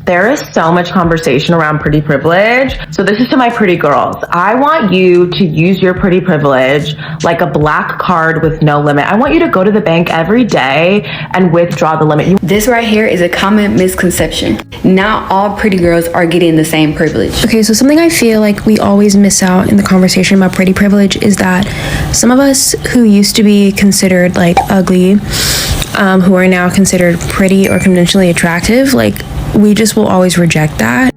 There is so much conversation around pretty privilege. So this is to my pretty girls. I want you to use your pretty privilege like a black card with no limit. I want you to go to the bank every day and withdraw the limit. This right here is a common misconception. Not all pretty girls are getting the same privilege. Okay, so something I feel like we always miss out in the conversation about pretty privilege is that some of us who used to be considered like ugly, who are now considered pretty or conventionally attractive, like we just will always reject that.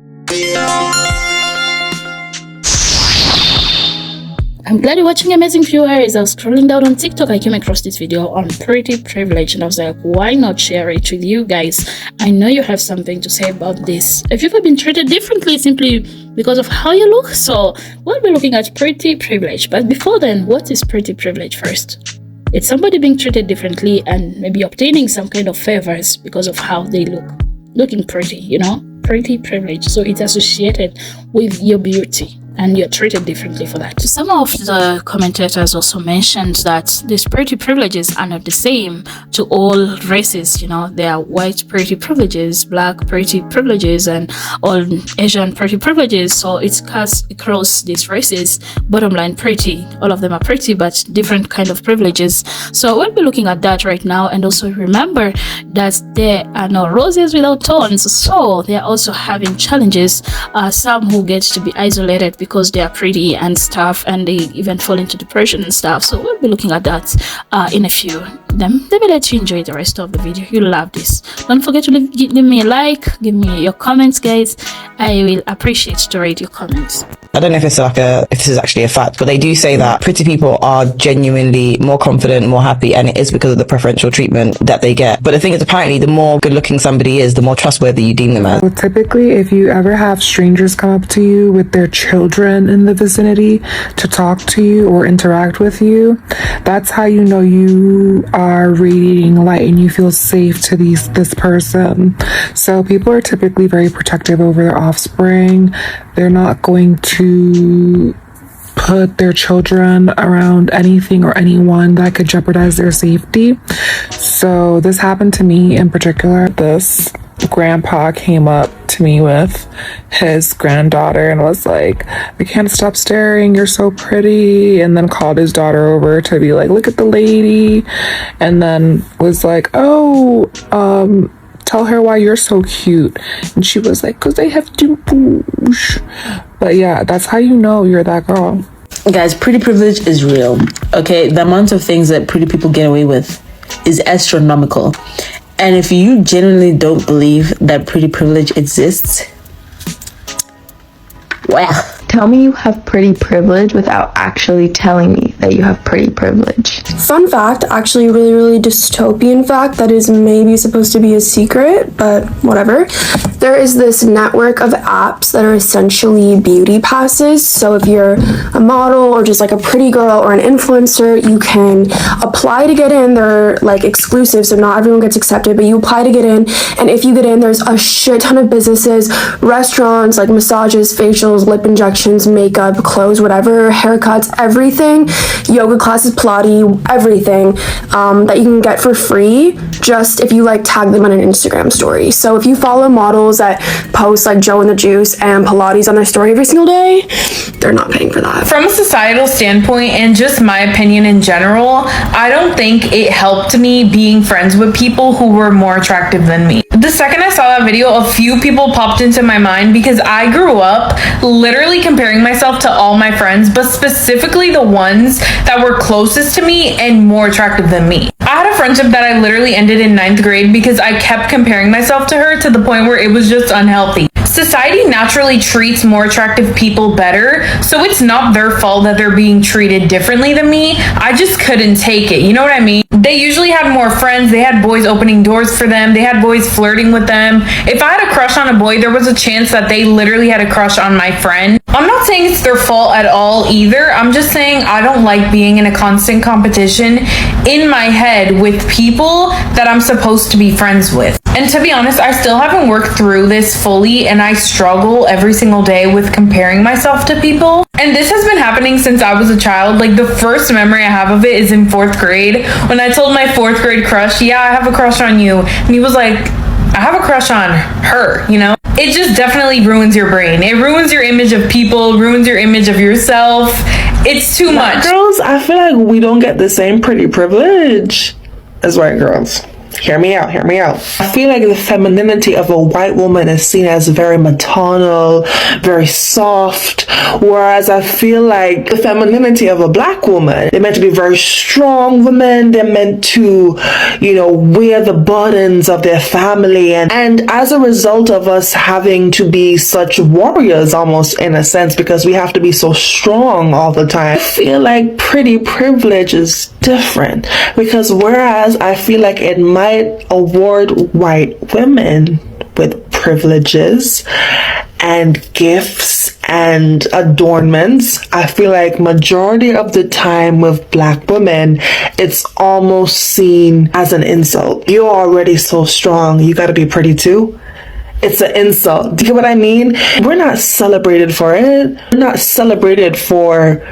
I'm glad you're watching, amazing viewers. I was scrolling down on TikTok. I came across this video on pretty privilege and I was like, why not share it with you guys? I know you have something to say about this. If you've ever been treated differently simply because of how you look, so we'll be looking at pretty privilege. But before then, what is pretty privilege first? It's somebody being treated differently and maybe obtaining some kind of favors because of how they look. Looking pretty, you know, pretty privilege. So it's associated with your beauty and you're treated differently for that. Some of the commentators also mentioned that these pretty privileges are not the same to all races. You know, there are white pretty privileges, black pretty privileges, and all Asian pretty privileges. So it's cast across these races. Bottom line, pretty. All of them are pretty, but different kind of privileges. So we'll be looking at that right now. And also remember that there are no roses without thorns. So they are also having challenges. Some who get to be isolated because they are pretty and stuff, and they even fall into depression and stuff. So we'll be looking at that in a few. Then let me let you enjoy the rest of the video. You'll love this. Don't forget to give me a like, give me your comments, guys. I will appreciate to read your comments. I don't know if it's if this is actually a fact, but they do say that pretty people are genuinely more confident, more happy, and it is because of the preferential treatment that they get. But the thing is, apparently, the more good looking somebody is, the more trustworthy you deem them as. Well, typically, if you ever have strangers come up to you with their children in the vicinity to talk to you or interact with you, that's how you know you are radiating light and you feel safe to this person. So people are typically very protective over their offspring. They're not going to put their children around anything or anyone that could jeopardize their safety. So this happened to me in particular. This grandpa came up to me with his granddaughter and was like, I can't stop staring, you're so pretty, and then called his daughter over to be like, look at the lady, and then was like, oh, tell her why you're so cute. And she was like, because they have dimples. But yeah, that's how you know you're that girl. Guys, pretty privilege is real. Okay, the amount of things that pretty people get away with is astronomical. And if you genuinely don't believe that pretty privilege exists, well, tell me you have pretty privilege without actually telling me that you have pretty privilege. Fun fact, actually really dystopian fact that is maybe supposed to be a secret, but whatever. There is this network of apps that are essentially beauty passes. So if you're a model or just like a pretty girl or an influencer, you can apply to get in. They're like exclusive, so not everyone gets accepted, but you apply to get in. And if you get in, there's a shit ton of businesses, restaurants, like massages, facials, lip injections, makeup, clothes, whatever, haircuts, everything, yoga classes, Pilates, everything that you can get for free just if you like tag them on an Instagram story. So if you follow models that post like Joe and the Juice and Pilates on their story every single day, they're not paying for that. From a societal standpoint and just my opinion in general, I don't think it helped me being friends with people who were more attractive than me. The second I saw that video, a few people popped into my mind because I grew up literally comparing myself to all my friends, but specifically the ones that were closest to me and more attractive than me. I had a friendship that I literally ended in 9th grade because I kept comparing myself to her to the point where it was just unhealthy. Society naturally treats more attractive people better, so it's not their fault that they're being treated differently than me. I just couldn't take it, you know what I mean? They usually had more friends, they had boys opening doors for them, they had boys flirting with them. If I had a crush on a boy, there was a chance that they literally had a crush on my friend. I'm not saying it's their fault at all either, I'm just saying I don't like being in a constant competition in my head with people that I'm supposed to be friends with. And to be honest, I still haven't worked through this fully, and I struggle every single day with comparing myself to people. And this has been happening since I was a child. Like, the first memory I have of it is in 4th grade when I told my 4th grade crush, yeah, I have a crush on you. And he was like, I have a crush on her, you know? it just definitely ruins your brain. It ruins your image of people, ruins your image of yourself. It's too much. Girls, I feel like we don't get the same pretty privilege as white girls. Hear me out. I feel like the femininity of a white woman is seen as very maternal, very soft, whereas I feel like the femininity of a black woman, they're meant to be very strong women. They're meant to, wear the burdens of their family. And as a result of us having to be such warriors, almost in a sense, because we have to be so strong all the time, I feel like pretty privilege is different, because whereas I feel like it might award white women with privileges and gifts and adornments, I feel like majority of the time with black women, it's almost seen as an insult. You're already so strong, you gotta be pretty too. It's an insult. Do you get what I mean? We're not celebrated for it. We're not celebrated for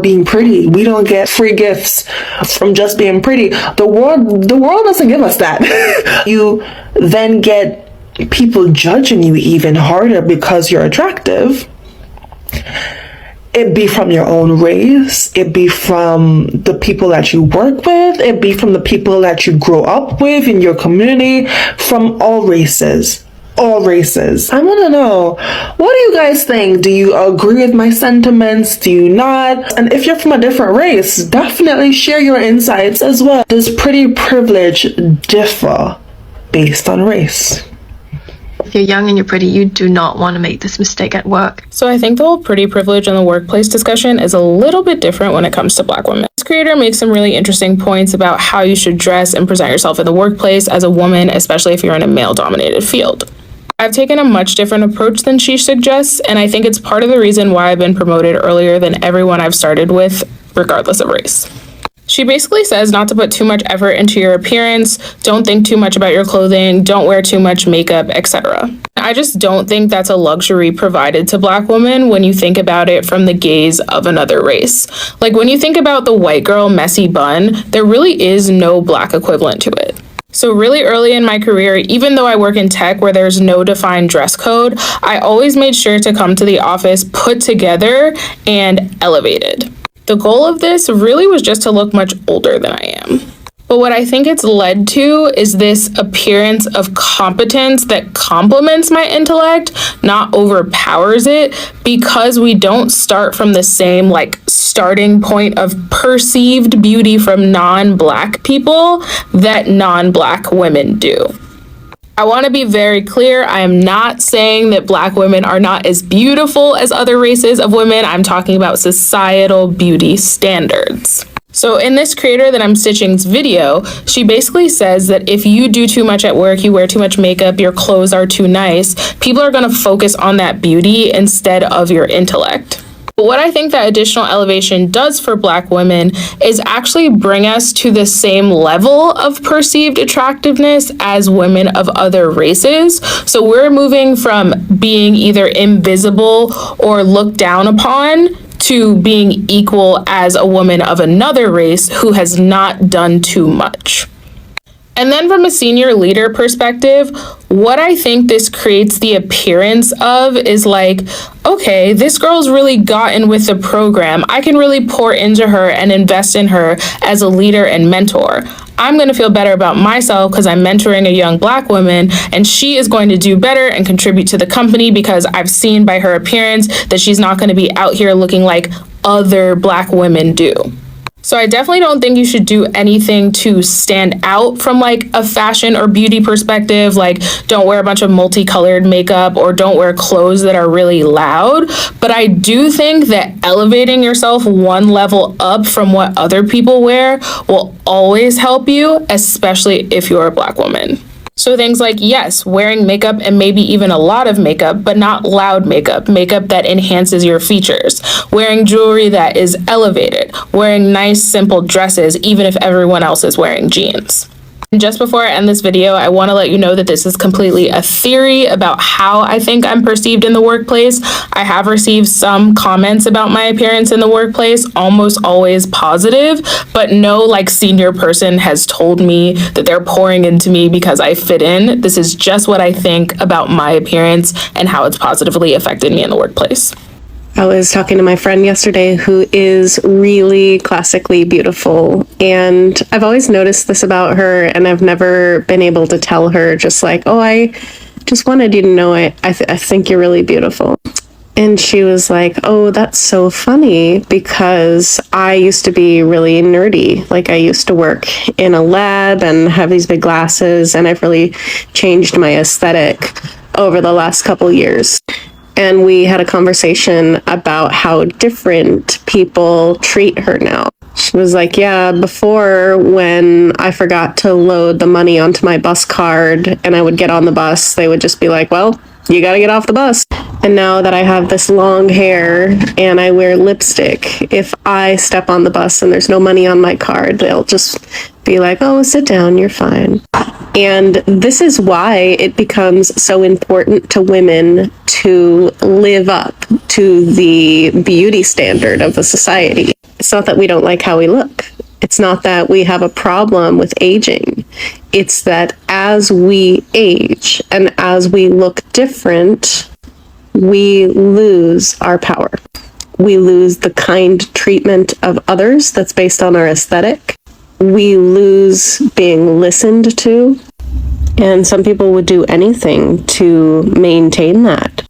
being pretty. We don't get free gifts from just being pretty. The world doesn't give us that. You then get people judging you even harder because you're attractive. It be from your own race, it be from the people that you work with, it be from the people that you grow up with in your community, from all races. All races. I want to know, what do you guys think? Do you agree with my sentiments? Do you not? And if you're from a different race, definitely share your insights as well. Does pretty privilege differ based on race? If you're young and you're pretty, you do not want to make this mistake at work. So I think the whole pretty privilege in the workplace discussion is a little bit different when it comes to black women. This creator makes some really interesting points about how you should dress and present yourself in the workplace as a woman, especially if you're in a male-dominated field. I've taken a much different approach than she suggests, and I think it's part of the reason why I've been promoted earlier than everyone I've started with, regardless of race. She basically says not to put too much effort into your appearance, don't think too much about your clothing, don't wear too much makeup, etc. I just don't think that's a luxury provided to black women when you think about it from the gaze of another race. Like when you think about the white girl messy bun, there really is no black equivalent to it. So really early in my career, even though I work in tech where there's no defined dress code, I always made sure to come to the office put together and elevated. The goal of this really was just to look much older than I am. But what I think it's led to is this appearance of competence that complements my intellect, not overpowers it, because we don't start from the same starting point of perceived beauty from non-black people that non-black women do. I want to be very clear, I am not saying that black women are not as beautiful as other races of women. I'm talking about societal beauty standards. So in this creator that I'm stitching's video, she basically says that if you do too much at work, you wear too much makeup, your clothes are too nice, people are going to focus on that beauty instead of your intellect. But what I think that additional elevation does for black women is actually bring us to the same level of perceived attractiveness as women of other races. So we're moving from being either invisible or looked down upon to being equal as a woman of another race who has not done too much. And then from a senior leader perspective, what I think this creates the appearance of is okay, this girl's really gotten with the program. I can really pour into her and invest in her as a leader and mentor. I'm going to feel better about myself because I'm mentoring a young black woman, and she is going to do better and contribute to the company because I've seen by her appearance that she's not going to be out here looking like other black women do. So I definitely don't think you should do anything to stand out from a fashion or beauty perspective. Don't wear a bunch of multicolored makeup or don't wear clothes that are really loud. But I do think that elevating yourself one level up from what other people wear will always help you, especially if you're a black woman. So things like, yes, wearing makeup and maybe even a lot of makeup, but not loud makeup that enhances your features, wearing jewelry that is elevated, wearing nice, simple dresses, even if everyone else is wearing jeans. Just before I end this video, I want to let you know that this is completely a theory about how I think I'm perceived in the workplace. I have received some comments about my appearance in the workplace, almost always positive, but no like senior person has told me that they're pouring into me because I fit in. This is just what I think about my appearance and how it's positively affected me in the workplace. I was talking to my friend yesterday who is really classically beautiful, and I've always noticed this about her, and I've never been able to tell her, just like, oh, I just wanted you to know I think you're really beautiful. And she was like, oh, that's so funny, because I used to be really nerdy. Like, I used to work in a lab and have these big glasses, and I've really changed my aesthetic over the last couple years. And we had a conversation about how different people treat her now. She was like, yeah, before, when I forgot to load the money onto my bus card and I would get on the bus, they would just be like, well, you gotta get off the bus. And now that I have this long hair and I wear lipstick, if I step on the bus and there's no money on my card, they'll just be like, oh, sit down, you're fine. And this is why it becomes so important to women to live up to the beauty standard of the society. It's not that we don't like how we look. It's not that we have a problem with aging. It's that as we age and as we look different, we lose our power. We lose the kind treatment of others that's based on our aesthetic. We lose being listened to. And some people would do anything to maintain that.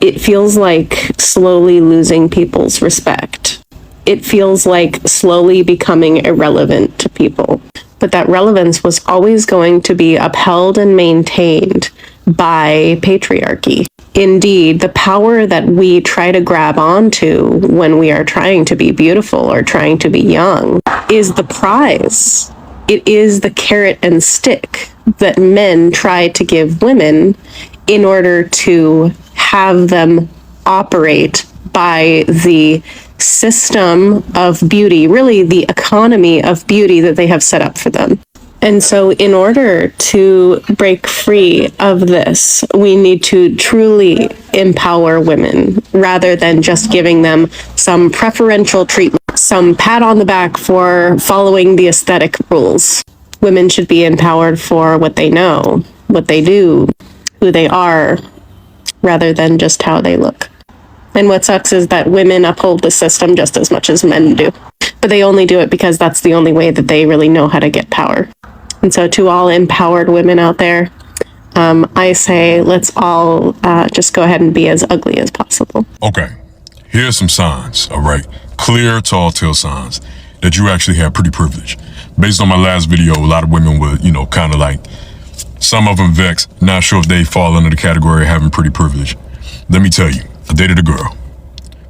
It feels like slowly losing people's respect. It feels like slowly becoming irrelevant to people. But that relevance was always going to be upheld and maintained by patriarchy. Indeed, the power that we try to grab onto when we are trying to be beautiful or trying to be young is the prize. It is the carrot and stick that men try to give women in order to have them operate by the system of beauty, really the economy of beauty that they have set up for them. And so in order to break free of this, we need to truly empower women rather than just giving them some preferential treatment, some pat on the back for following the aesthetic rules. Women should be empowered for what they know, what they do, who they are, rather than just how they look. And what sucks is that women uphold the system just as much as men do. But they only do it because that's the only way that they really know how to get power. And so to all empowered women out there, I say let's all just go ahead and be as ugly as possible. Okay, here's some signs, all right? Clear, tall tale signs that you actually have pretty privilege. Based on my last video, a lot of women were, kind of like, some of them vexed, not sure if they fall under the category of having pretty privilege. Let me tell you, I dated a girl,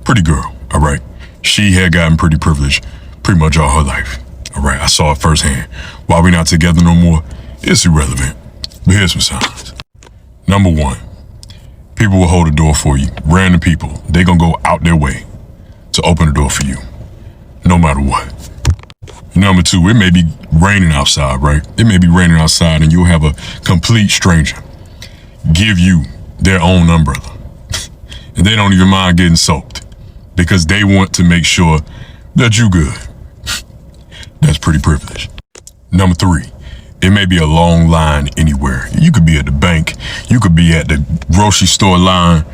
pretty girl, all right? She had gotten pretty privilege pretty much all her life, all right? I saw it firsthand. Why we not together no more, it's irrelevant. But here's some signs. Number one, people will hold the door for you. Random people, they gonna go out their way to open the door for you, no matter what. Number two, it may be raining outside, right? It may be raining outside and you'll have a complete stranger give you their own umbrella. And they don't even mind getting soaked because they want to make sure that you good. That's pretty privileged. Number three, it may be a long line anywhere. You could be at the bank. You could be at the grocery store line.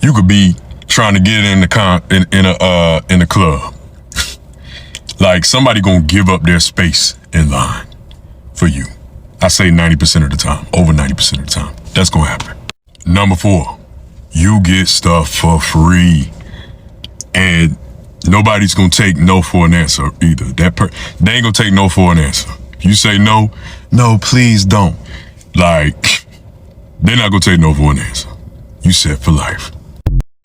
You could be trying to get in the club. Like somebody gonna give up their space in line for you. I say 90% of the time, over 90% of the time. That's gonna happen. Number four, you get stuff for free. And nobody's gonna take no for an answer either. They ain't gonna take no for an answer. You say no, please don't. Like, they're not gonna take no for an answer. You set for life.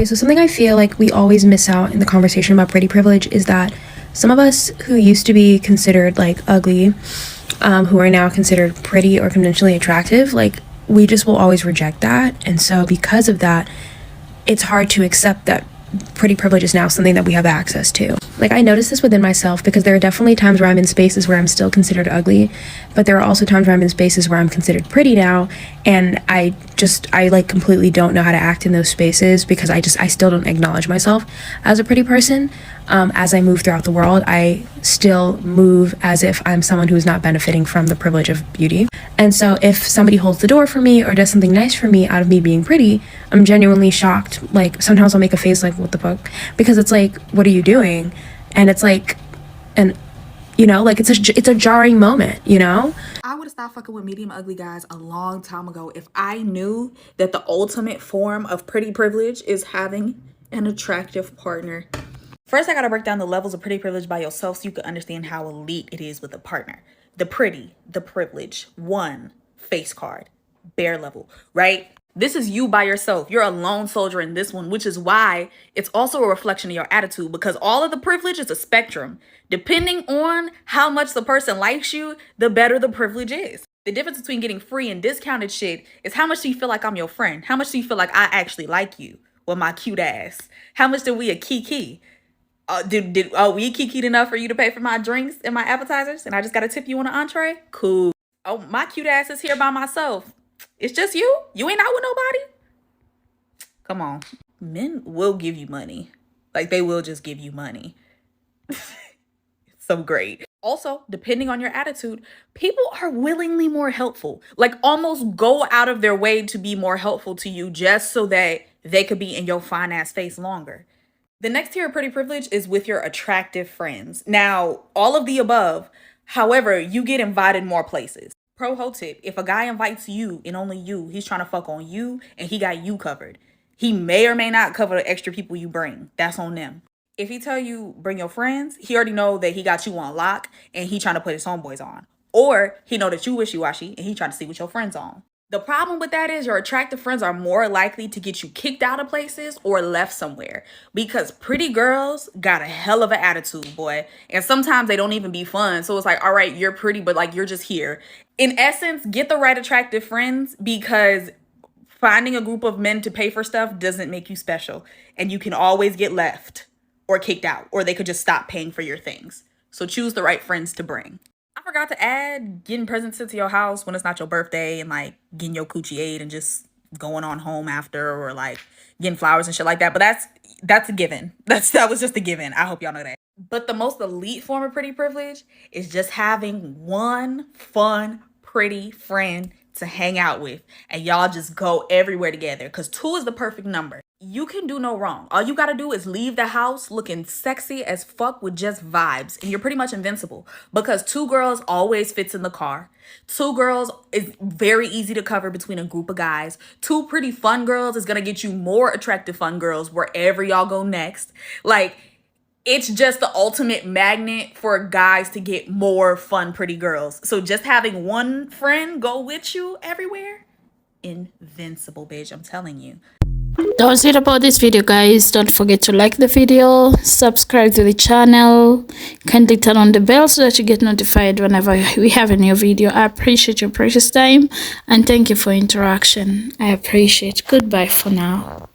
So something I feel like we always miss out in the conversation about pretty privilege is that some of us who used to be considered like ugly, who are now considered pretty or conventionally attractive, like we just will always reject that. And so because of that, it's hard to accept that pretty privilege is now something that we have access to. Like, I notice this within myself because there are definitely times where I'm in spaces where I'm still considered ugly, but there are also times where I'm in spaces where I'm considered pretty now, and I like completely don't know how to act in those spaces because I still don't acknowledge myself as a pretty person. As I move throughout the world, I still move as if I'm someone who is not benefiting from the privilege of beauty. And so if somebody holds the door for me or does something nice for me out of me being pretty, I'm genuinely shocked. Like, sometimes I'll make a face like, what the fuck? Because it's like, what are you doing? And it's like, and you know, like it's a jarring moment, you know? I would have stopped fucking with medium ugly guys a long time ago if I knew that the ultimate form of pretty privilege is having an attractive partner. First, I gotta break down the levels of pretty privilege by yourself so you can understand how elite it is with a partner. The pretty, the privilege, 1 face card, bare level, right? This is you by yourself. You're a lone soldier in this one, which is why it's also a reflection of your attitude, because all of the privilege is a spectrum. Depending on how much the person likes you, the better the privilege is. The difference between getting free and discounted shit is how much do you feel like I'm your friend? How much do you feel like I actually like you with my cute ass? How much do we a kiki? We kikied enough for you to pay for my drinks and my appetizers and I just gotta tip you on an entree? Cool. Oh, my cute ass is here by myself. It's just you? You ain't out with nobody? Come on. Men will give you money. Like, they will just give you money. So great. Also, depending on your attitude, people are willingly more helpful. Like, almost go out of their way to be more helpful to you just so that they could be in your fine ass face longer. The next tier of pretty privilege is with your attractive friends. Now, all of the above, however, you get invited more places. Pro ho tip, if a guy invites you and only you, he's trying to fuck on you and he got you covered. He may or may not cover the extra people you bring. That's on them. If he tell you bring your friends, he already know that he got you on lock and he trying to put his homeboys on. Or he know that you wishy-washy and he trying to see what your friends on. The problem with that is your attractive friends are more likely to get you kicked out of places or left somewhere because pretty girls got a hell of an attitude, boy. And sometimes they don't even be fun. So it's like, all right, you're pretty, but like, you're just here. In essence, get the right attractive friends because finding a group of men to pay for stuff doesn't make you special. And you can always get left or kicked out, or they could just stop paying for your things. So choose the right friends to bring. I forgot to add getting presents sent to your house when it's not your birthday and like getting your coochie ate and just going on home after, or like getting flowers and shit like that. But that's a given. That was just a given. I hope y'all know that. But the most elite form of pretty privilege is just having one fun, pretty friend to hang out with and y'all just go everywhere together because 2 is the perfect number. You can do no wrong. All you gotta do is leave the house looking sexy as fuck with just vibes and you're pretty much invincible because 2 girls always fits in the car. 2 girls is very easy to cover between a group of guys. 2 pretty fun girls is gonna get you more attractive fun girls wherever y'all go next. Like, it's just the ultimate magnet for guys to get more fun, pretty girls. So just having one friend go with you everywhere, invincible, bitch. I'm telling you. That was it about this video, guys. Don't forget to like the video, subscribe to the channel, kindly turn on the bell so that you get notified whenever we have a new video. I appreciate your precious time and thank you for interaction. I appreciate. Goodbye for now.